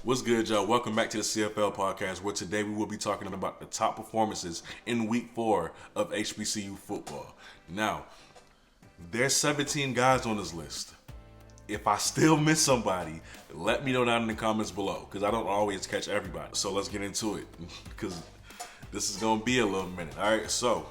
What's good, y'all? Welcome back to the CFL podcast, where today we will be talking about the top performances in week 4 of HBCU football. Now, there's 17 guys on this list. If I still miss somebody, let me know down in the comments below, because I don't always catch everybody. So let's get into it, because this is going to be a little minute. All right, so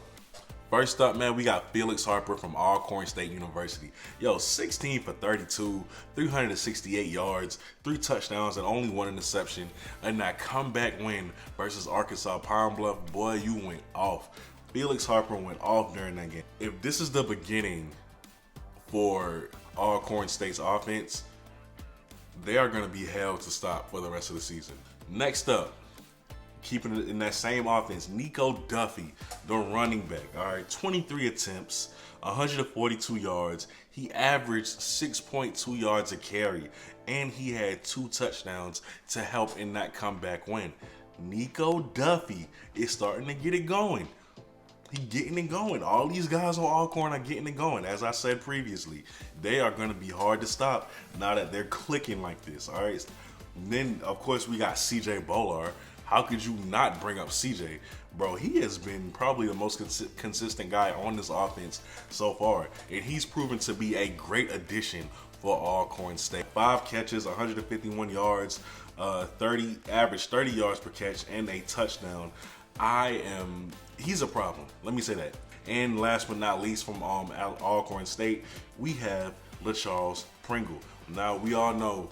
first up, man, we got Felix Harper from Alcorn State University. 16 for 32, 368 yards, 3 touchdowns, and only 1 interception. And that comeback win versus Arkansas Pine Bluff, boy, you went off. Felix Harper went off during that game. If this is the beginning for Alcorn State's offense, they are going to be held to stop for the rest of the season. Next up, keeping it in that same offense, Nico Duffy, the running back. All right, 23 attempts, 142 yards. He averaged 6.2 yards a carry, and he had 2 touchdowns to help in that comeback win. Nico Duffy is starting to get it going. He's getting it going. All these guys on Alcorn are getting it going. As I said previously, they are going to be hard to stop now that they're clicking like this. All right. And then, of course, we got CJ Bolar. How could you not bring up CJ? Bro, he has been probably the most consistent guy on this offense so far. And he's proven to be a great addition for Alcorn State. 5 catches, 151 yards, average 30 yards per catch, and a touchdown. He's a problem. Let me say that. And last but not least, from Alcorn State, we have LaCharles Pringle. Now, we all know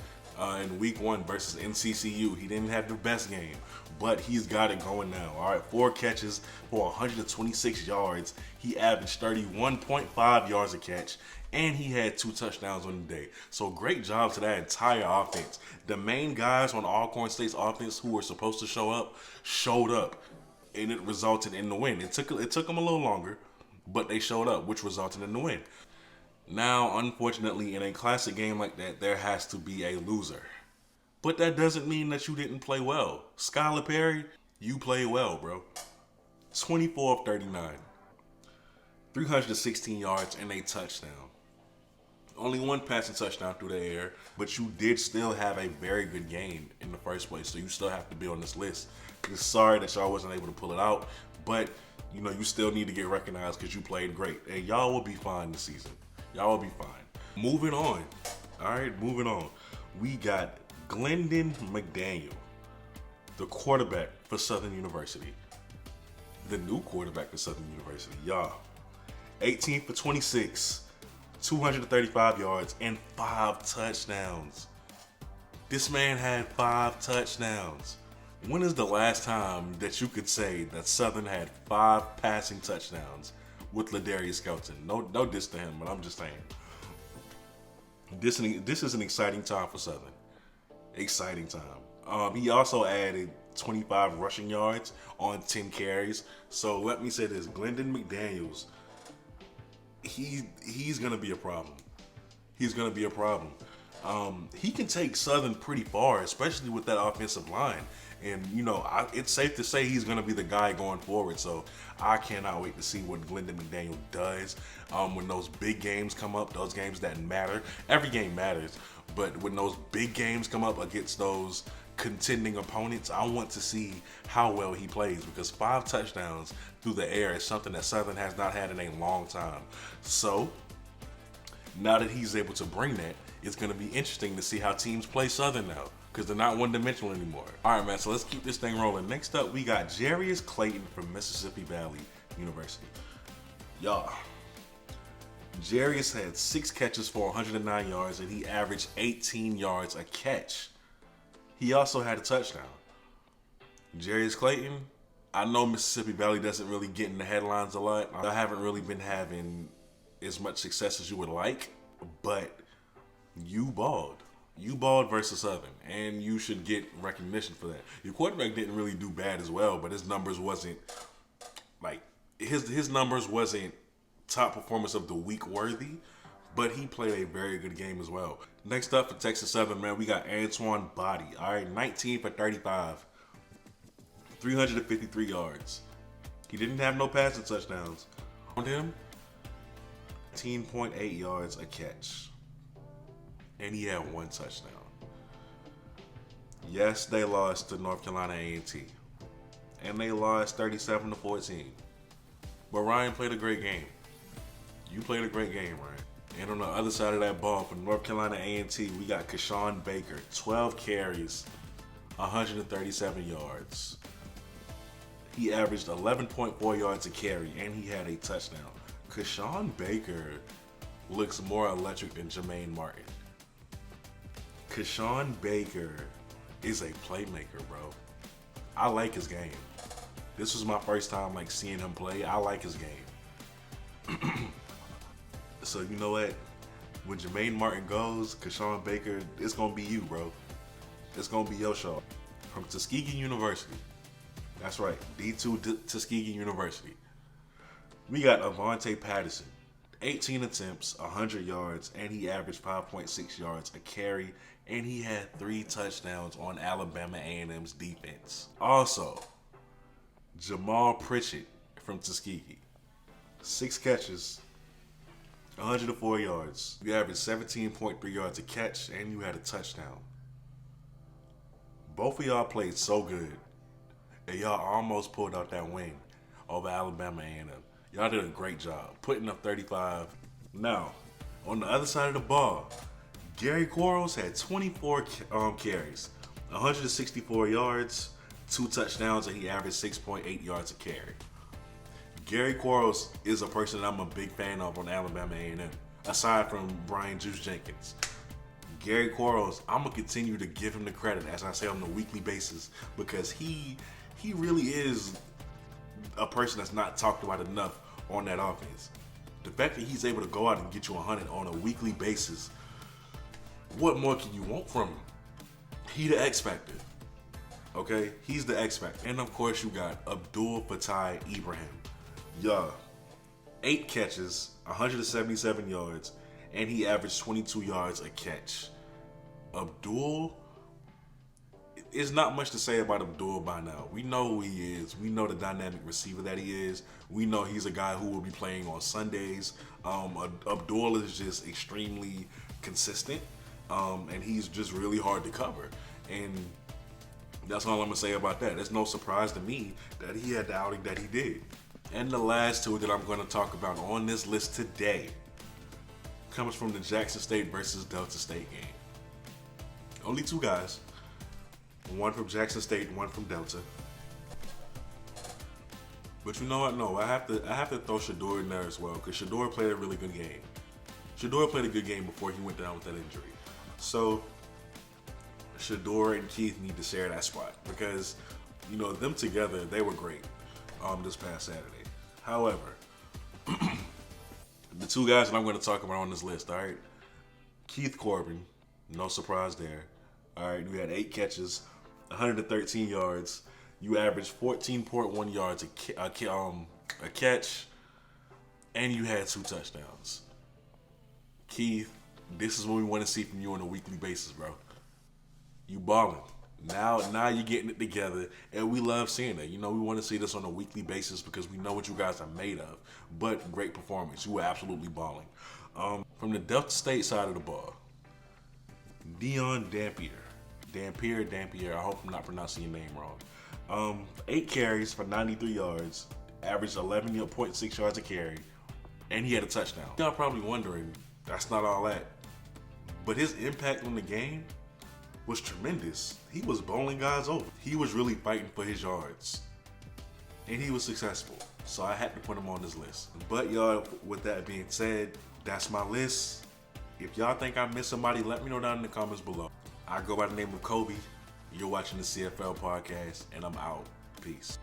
in week 1 versus NCCU, he didn't have the best game, but he's got it going now. All right, 4 catches for 126 yards. He averaged 31.5 yards a catch, and he had 2 touchdowns on the day. So great job to that entire offense. The main guys on Alcorn State's offense who were supposed to show up, showed up, and it resulted in the win. It took them a little longer, but they showed up, which resulted in the win. Now, unfortunately, in a classic game like that, there has to be a loser. But that doesn't mean that you didn't play well. Skylar Perry, you played well, bro. 24 of 39. 316 yards and a touchdown. Only 1 passing touchdown through the air, but you did still have a very good game in the first place, so you still have to be on this list. Just sorry that y'all wasn't able to pull it out, but you still need to get recognized because you played great. And y'all will be fine this season. Y'all will be fine. Moving on. All right, moving on. We got Glendon McDaniel, the quarterback for Southern University. The new quarterback for Southern University. Y'all, 18 for 26, 235 yards, and 5 touchdowns. This man had 5 touchdowns. When is the last time that you could say that Southern had 5 passing touchdowns with Jarius Clayton? No diss to him, but I'm just saying. This is an exciting time for Southern. Exciting time. He also added 25 rushing yards on 10 carries. So let me say this: Glendon McDaniels, he's gonna be a problem. He's gonna be a problem. He can take Southern pretty far, especially with that offensive line. And, it's safe to say he's going to be the guy going forward. So I cannot wait to see what Glendon McDaniel does when those big games come up, those games that matter. Every game matters. But when those big games come up against those contending opponents, I want to see how well he plays, because 5 touchdowns through the air is something that Southern has not had in a long time. So now that he's able to bring that, it's going to be interesting to see how teams play Southern now, because they're not one-dimensional anymore. All right, man, so let's keep this thing rolling. Next up, we got Jarius Clayton from Mississippi Valley University. Y'all, Jarius had 6 catches for 109 yards, and he averaged 18 yards a catch. He also had a touchdown. Jarius Clayton, I know Mississippi Valley doesn't really get in the headlines a lot. I haven't really been having as much success as you would like, but you balled. You balled versus Southern, and you should get recognition for that. Your quarterback didn't really do bad as well, but his numbers wasn't his numbers wasn't top performance of the week worthy, but he played a very good game as well. Next up for Texas Southern, man, we got Antoine Boddy. All right, 19 for 35, 353 yards. He didn't have no passing touchdowns. On him, 18.8 yards a catch. And he had 1 touchdown. Yes, they lost to North Carolina A&T, and they lost 37-14. But Ryan played a great game. You played a great game, Ryan. And on the other side of that ball, for North Carolina A&T, we got Keshawn Baker, 12 carries, 137 yards. He averaged 11.4 yards a carry, and he had a touchdown. Keshawn Baker looks more electric than Jermaine Martin. Keshawn Baker is a playmaker, bro. I like his game. This was my first time seeing him play. I like his game. So you know what? When Jermaine Martin goes, Keshawn Baker, it's gonna be you, bro. It's gonna be your show. From Tuskegee University. That's right, D2 Tuskegee University. We got vonte Patterson, 18 attempts, 100 yards, and he averaged 5.6 yards a carry, and he had 3 touchdowns on Alabama A&M's defense. Also, Jamal Pritchett from Tuskegee, 6 catches, 104 yards. You averaged 17.3 yards a catch, and you had a touchdown. Both of y'all played so good, and y'all almost pulled out that win over Alabama A&M. Y'all did a great job putting up 35. Now, on the other side of the ball, Gary Quarles had 24 carries, 164 yards, 2 touchdowns, and he averaged 6.8 yards a carry. Gary Quarles is a person that I'm a big fan of on Alabama A&M, aside from Brian Juice Jenkins. Gary Quarles, I'm gonna continue to give him the credit, as I say, on a weekly basis, because he really is a person that's not talked about enough on that offense. The fact that he's able to go out and get you 100 on a weekly basis, what more can you want from him? He the X factor. Okay, he's the X factor. And of course you got Abdul Fatah Ibrahim. Yeah, 8 catches, 177 yards, and he averaged 22 yards a catch. Abdul, it's not much to say about Abdul by now. We know who he is. We know the dynamic receiver that he is. We know he's a guy who will be playing on Sundays. Abdul is just extremely consistent, and he's just really hard to cover. And that's all I'm gonna say about that. It's no surprise to me that he had the outing that he did. And the last two that I'm gonna talk about on this list today comes from the Jackson State versus Delta State game. Only 2 guys. One from Jackson State, one from Delta. But you know what? No, I have to throw Shador in there as well, because Shador played a really good game. Shador played a good game before he went down with that injury. So Shador and Keith need to share that spot, because them together, they were great this past Saturday. However, the 2 guys that I'm going to talk about on this list, all right? Keith Corbin, no surprise there. All right, you had 8 catches, 113 yards. You averaged 14.1 yards a catch, and you had 2 touchdowns. Keith, this is what we want to see from you on a weekly basis, bro. You balling. Now you're getting it together, and we love seeing it. We want to see this on a weekly basis because we know what you guys are made of. But great performance. You were absolutely balling. From the Delta State side of the ball, Dion Dampier. I hope I'm not pronouncing your name wrong. 8 carries for 93 yards, averaged 11.6 yards a carry, and he had a touchdown. Y'all probably wondering, that's not all that. But his impact on the game was tremendous. He was bowling guys over. He was really fighting for his yards, and he was successful. So I had to put him on this list. But y'all, with that being said, that's my list. If y'all think I missed somebody, let me know down in the comments below. I go by the name of Kobe. You're watching the CFL podcast, and I'm out. Peace.